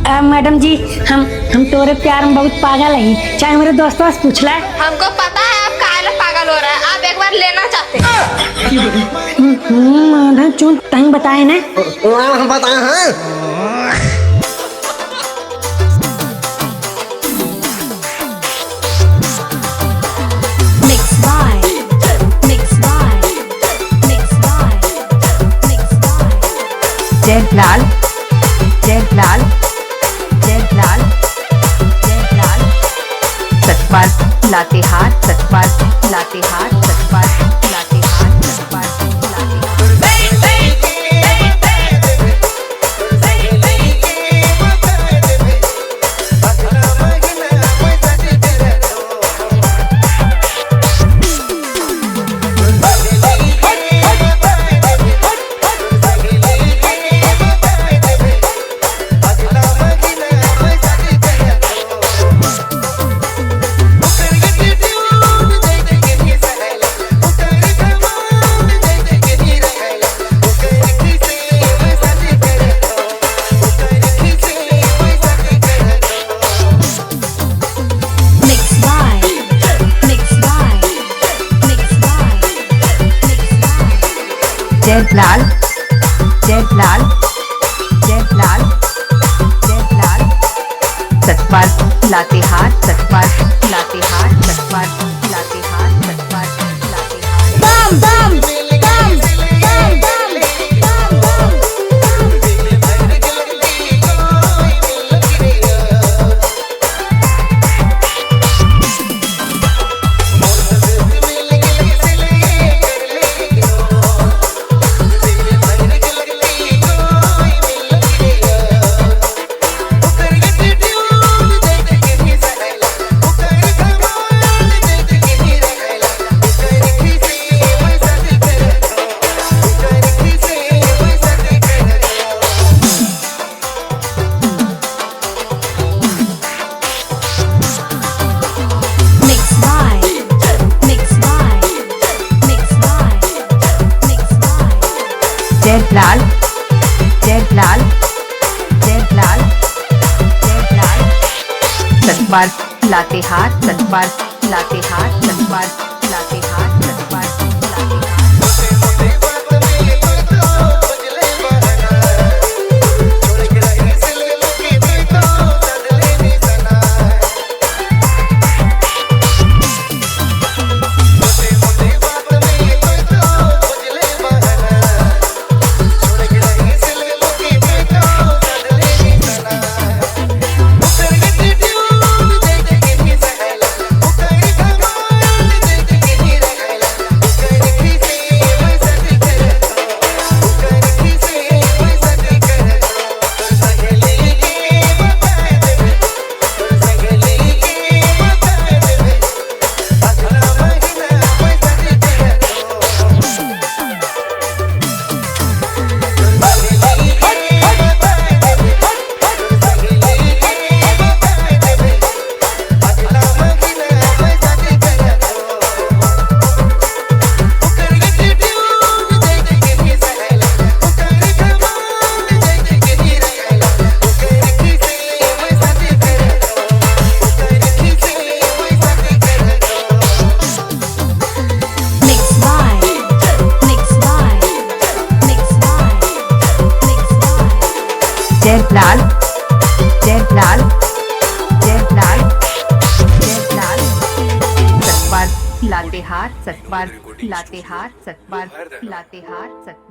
Madam जी, हम तोरे प्यार में बहुत पागल है, चाहे मेरे दोस्तों से पूछ ले। हमको पता है आप काहे पागल हो रहा है, आप एक बार लेना चाहते हैं। मैडम चुन तहीं बताए ना। हम बताए हैं। Mixed by, mixed by, mixed by, mixed by. Jailal Jailal Jailal Jailal Satpal Latehar Satpal Latehar Satpal Latehar Satpal Mixed by, mixed by, mixed by, mixed by. Jailal Jailal Jailal Jailal Satpal Latehar Satpal Latehar Satpal Latehar Satpal Latehar Bum bum bum bum bum bum bum. Mixed by, mixed by, mixed by, mixed by. Jailal Jailal Jailal Jailal Satpal Latehar Satpal Latehar Satpal Latehar Satpal Latehar Mixed by, mixed by, mixed by, mixed by. Jailal Jailal Jailal Jailal Satpal Latehar Satpal Latehar Satpal Latehar Satpal